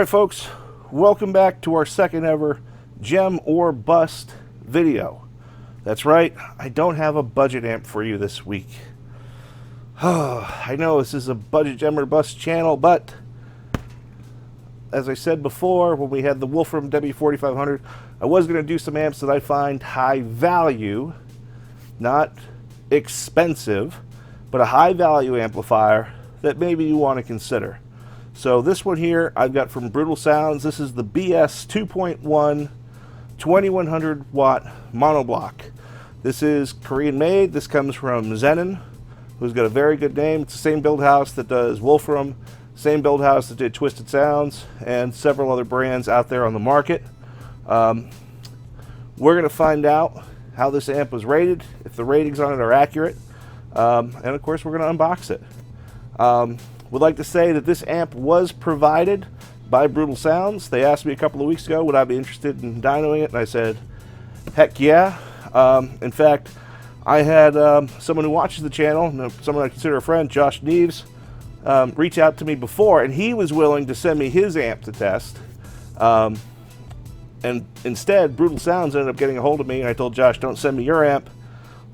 Alright folks, welcome back to our second ever Gem or Bust video. That's right, I don't have a budget amp for you this week. I know this is a budget Gem or Bust channel, but as I said before when we had the Wolfram W4500, I was going to do some amps that I find high value, not expensive, but a high value amplifier that maybe you want to consider. So this one here I've got from Brutal Sounds. This is the BS2.1 2100 watt monoblock. This is Korean made. This comes from Zenon, who's got a very good name. It's the same build house that does Wolfram, same build house that did Twisted Sounds, and several other brands out there on the market. We're going to find out how this amp was rated, if the ratings on it are accurate, and of course we're going to unbox it. Would like to say that this amp was provided by Brutal Sounds. They asked me a couple of weeks ago would I be interested in dynoing it, and I said heck yeah. In fact, I had someone who watches the channel, someone I consider a friend, Josh Neves, reach out to me before, and he was willing to send me his amp to test. And instead, Brutal Sounds ended up getting a hold of me, and I told Josh, don't send me your amp,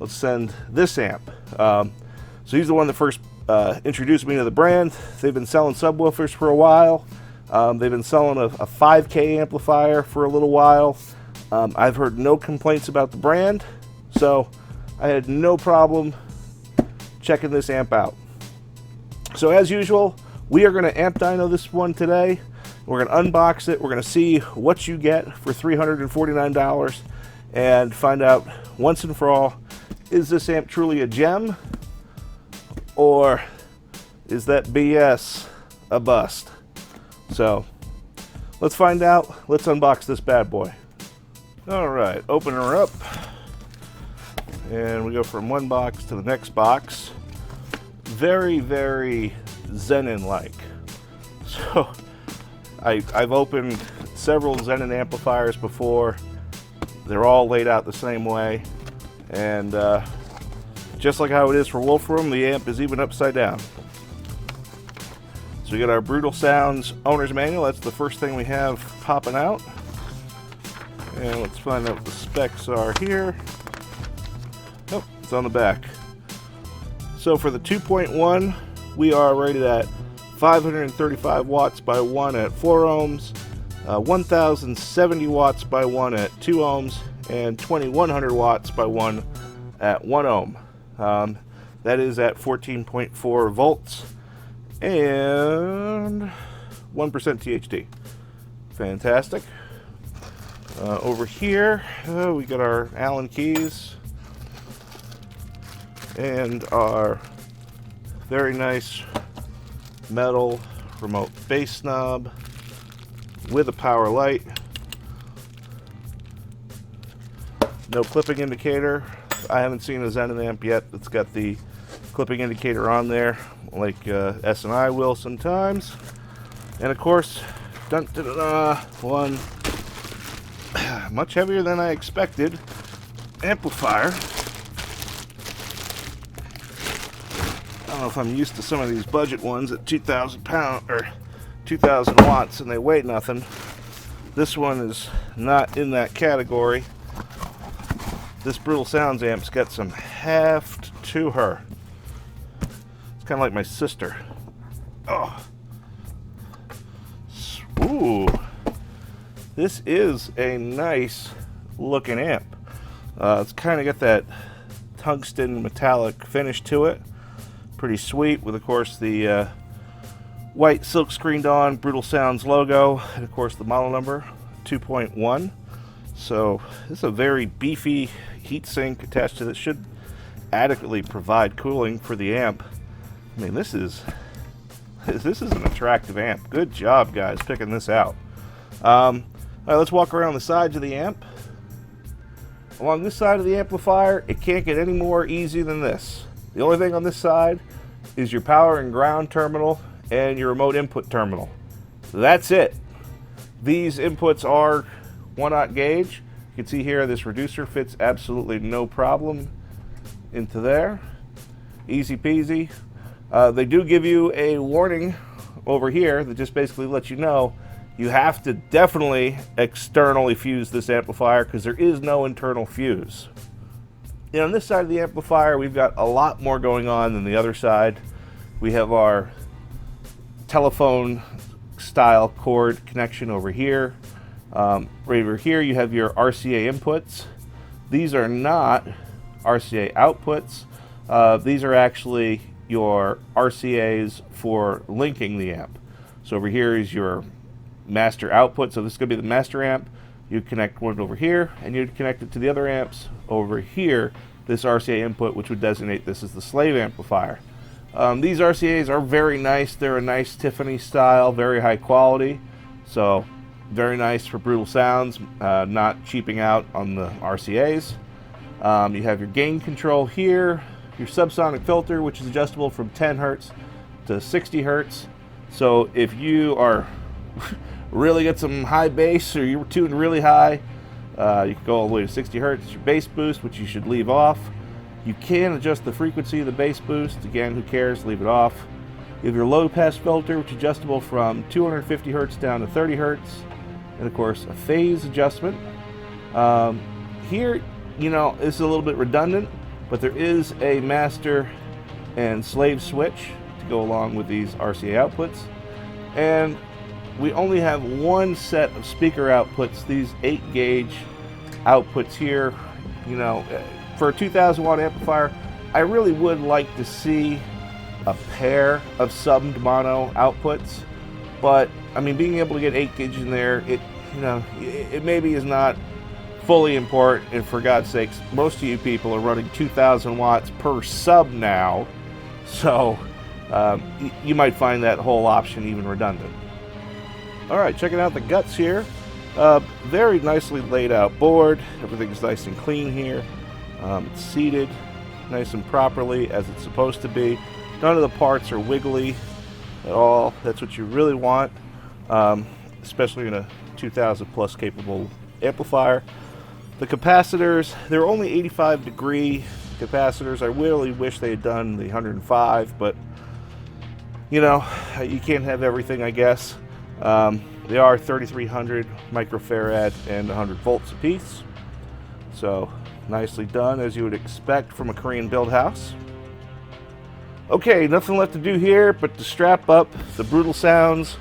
let's send this amp. So he's the one that first introduced me to the brand. They've been selling subwoofers for a while. They've been selling a 5K amplifier for a little while. I've heard no complaints about the brand, so I had no problem checking this amp out. So as usual, we are going to amp dyno this one today. We're going to unbox it. We're going to see what you get for $349 and find out once and for all, is this amp truly a gem? Or is that BS a bust? So let's find out. Let's unbox this bad boy. All right, open her up. And we go from one box to the next box. Very, very Zenon-like. So I've opened several Zenon amplifiers before. They're all laid out the same way. And just like how it is for Wolfram, the amp is even upside down. So we got our Brutal Sounds owner's manual. That's the first thing we have popping out. And let's find out what the specs are here. Oh, it's on the back. So for the 2.1, we are rated at 535 watts by 1 at 4 ohms, 1070 watts by 1 at 2 ohms, and 2100 watts by 1 at 1 ohm. That is at 14.4 volts and 1% THD. Fantastic. Over here, we got our Allen keys and our very nice metal remote bass knob with a power light. No clipping indicator. I haven't seen a Zenon amp yet that's got the clipping indicator on there like S&I will sometimes. And of course, one much heavier than I expected amplifier. I don't know if I'm used to some of these budget ones at 2,000 pounds or 2,000 watts and they weigh nothing. This one is not in that category. This Brutal Sounds amp's got some heft to her. It's kind of like my sister. Oh. Ooh. This is a nice looking amp. It's kind of got that tungsten metallic finish to it. Pretty sweet with, of course, the white silk screened on Brutal Sounds logo and, of course, the model number 2.1. So this is a very beefy heatsink attached to this. Should adequately provide cooling for the amp. I mean, this is an attractive amp. Good job, guys, picking this out. All right, let's walk around the sides of the amp. Along this side of the amplifier, it can't get any more easy than this. The only thing on this side is your power and ground terminal and your remote input terminal. That's it. These inputs are 1/0 gauge. You can see here this reducer fits absolutely no problem into there. Easy peasy. They do give you a warning over here that just basically lets you know You have to definitely externally fuse this amplifier because there is no internal fuse. You know, on this side of the amplifier, we've got a lot more going on than the other side. We have our telephone style cord connection over here. Right over here you have your RCA inputs. These are not RCA outputs. These are actually your RCAs for linking the amp. So over here is your master output. So this is going to be the master amp. You connect one over here and you connect it to the other amps over here. This RCA input, which would designate this as the slave amplifier. These RCAs are very nice. They're a nice Tiffany style, very high quality. So very nice for Brutal Sounds, not cheaping out on the RCAs. You have your gain control here, your subsonic filter, which is adjustable from 10 hertz to 60 hertz. So if you are really get some high bass or you're tuned really high, you can go all the way to 60 hertz. Your bass boost, which you should leave off. You can adjust the frequency of the bass boost. Again, who cares? Leave it off. You have your low pass filter, which is adjustable from 250 hertz down to 30 hertz. And of course, a phase adjustment. Here, you know, this is a little bit redundant, but there is a master and slave switch to go along with these RCA outputs. And we only have one set of speaker outputs, these 8 gauge outputs here. You know, for a 2000 watt amplifier, I really would like to see a pair of summed mono outputs, but I mean, being able to get 8 gauge in there, it maybe is not fully important. And for God's sakes, most of you people are running 2000 watts per sub now, so you might find that whole option even redundant. All right, checking out the guts here. Very nicely laid out board. Everything's nice and clean here. It's seated nice and properly as it's supposed to be. None of the parts are wiggly at all. That's what you really want, especially in a 2000 plus capable amplifier. The capacitors, they're only 85 degree capacitors. I really wish they had done the 105, but you know, you can't have everything, I guess. They are 3300 microfarad and 100 volts apiece. So nicely done, as you would expect from a Korean build house. Okay, nothing left to do here but to strap up the Brutal Sounds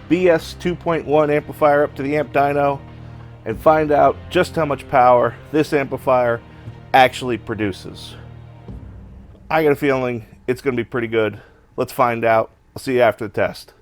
BS2.1 amplifier up to the amp dyno and find out just how much power this amplifier actually produces. I got a feeling it's going to be pretty good. Let's find out. I'll see you after the test.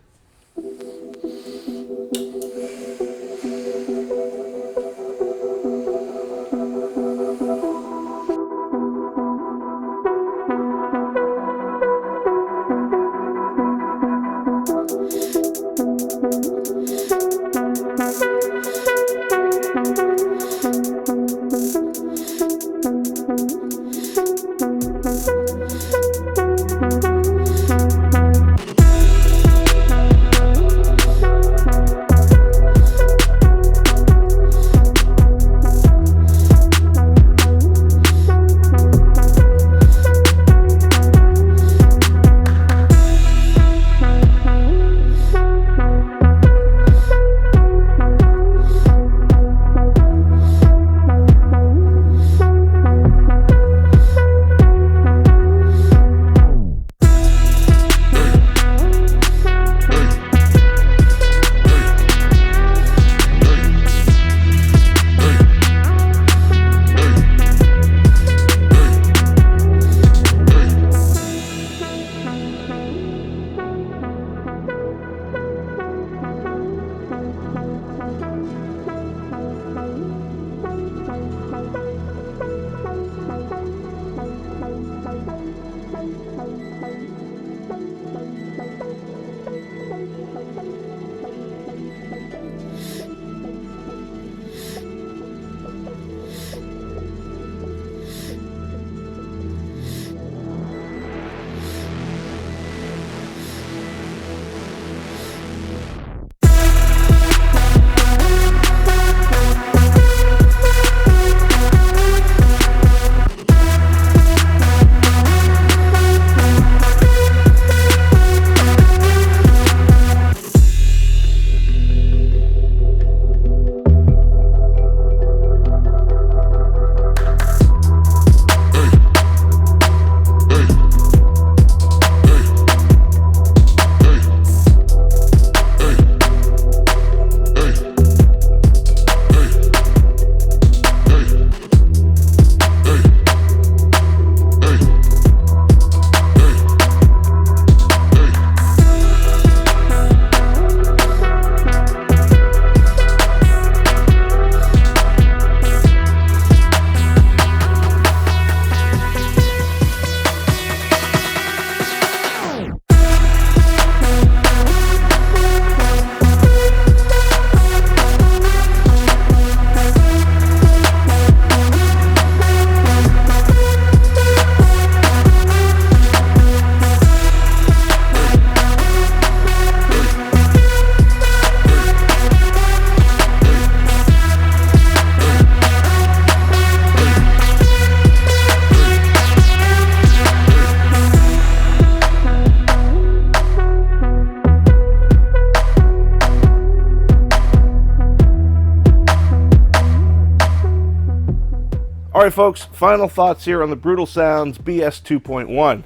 right, folks, final thoughts here on the Brutal Sounds BS2.1.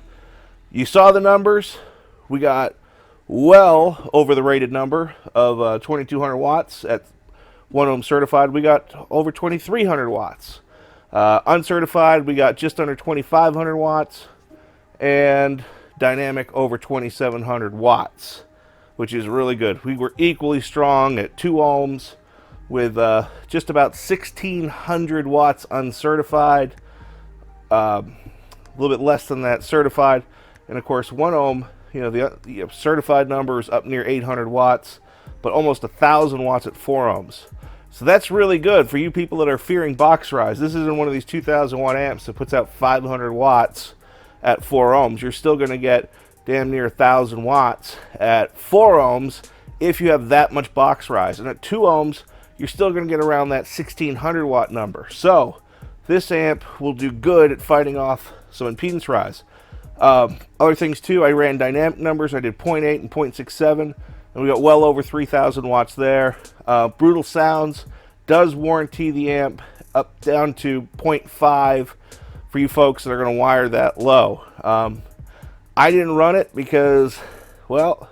You saw the numbers. We got well over the rated number of 2200 watts at 1 ohm certified. We got over 2300 watts. Uncertified, we got just under 2500 watts. And dynamic over 2700 watts, which is really good. We were equally strong at 2 ohms with just about 1600 watts uncertified, a little bit less than that certified, and of course 1 ohm, the certified number is up near 800 watts, but almost 1000 watts at 4 ohms. So that's really good for you people that are fearing box rise. This isn't one of these 2000 watt amps that puts out 500 watts at 4 ohms. You're still going to get damn near 1000 watts at 4 ohms if you have that much box rise. And at 2 ohms, you're still going to get around that 1600 watt number. So this amp will do good at fighting off some impedance rise. Other things too, I ran dynamic numbers. I did 0.8 and 0.67, and we got well over 3000 watts there. Brutal Sounds does warranty the amp up down to 0.5 for you folks that are going to wire that low. I didn't run it because, well,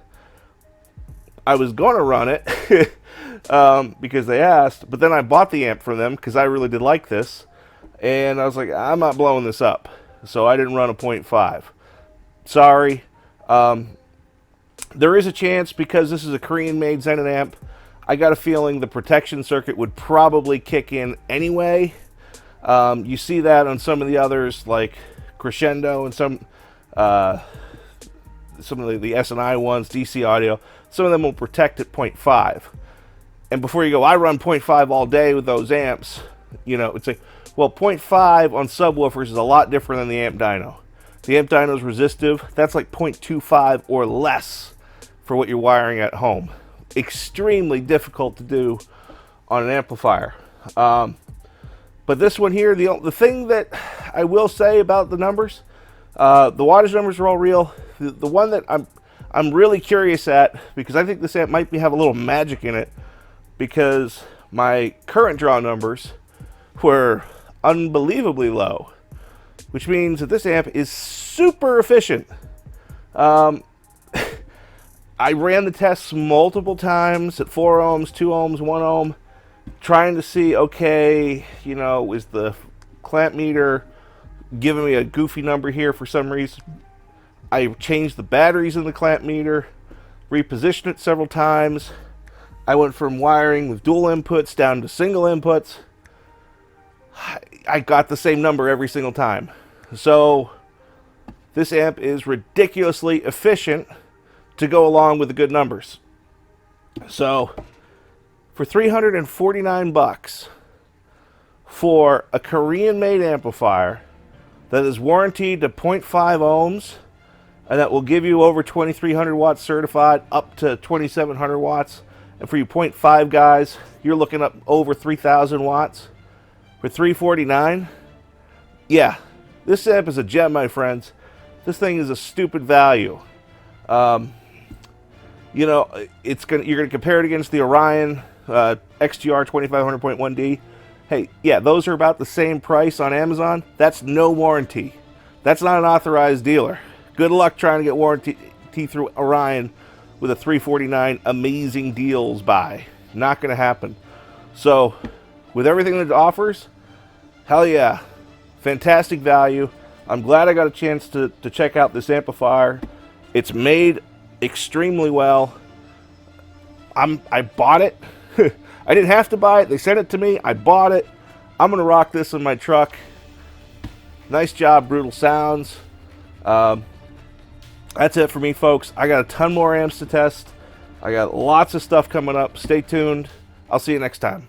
I was going to run it because they asked, but then I bought the amp from them because I really did like this, and I was like, I'm not blowing this up, so I didn't run a 0.5. Sorry. There is a chance, because this is a Korean-made Zenit amp, I got a feeling the protection circuit would probably kick in anyway. You see that on some of the others, like Crescendo and some of the S&I ones, DC Audio. Some of them will protect at 0.5. And before you go, I run 0.5 all day with those amps. It's like, well, 0.5 on subwoofers is a lot different than the amp dyno. The amp dyno is resistive. That's like 0.25 or less for what you're wiring at home. Extremely difficult to do on an amplifier. But this one here, the thing that I will say about the numbers, the wattage numbers are all real. The one that I'm really curious at, because I think this amp might have a little magic in it, because my current draw numbers were unbelievably low, which means that this amp is super efficient. I ran the tests multiple times at 4 ohms, 2 ohms, 1 ohm, trying to see, okay, is the clamp meter giving me a goofy number here for some reason? I changed the batteries in the clamp meter, repositioned it several times. I went from wiring with dual inputs down to single inputs. I got the same number every single time. So this amp is ridiculously efficient to go along with the good numbers. So for $349 for a Korean-made amplifier that is warranted to 0.5 ohms and that will give you over 2300 watts certified up to 2700 watts, and for you 0.5 guys, you're looking up over 3000 watts for $349. Yeah, this amp is a gem, my friends. This thing is a stupid value. You're gonna compare it against the Orion XGR 2500.1D. Hey, yeah, those are about the same price on Amazon. That's no warranty. That's not an authorized dealer. Good luck trying to get warranty through Orion with a $349 amazing deals buy. Not going to happen. So, with everything that it offers, hell yeah, fantastic value. I'm glad I got a chance to check out this amplifier. It's made extremely well. I bought it. I didn't have to buy it. They sent it to me. I bought it. I'm going to rock this in my truck. Nice job, Brutal Sounds. That's it for me, folks. I got a ton more amps to test. I got lots of stuff coming up. Stay tuned. I'll see you next time.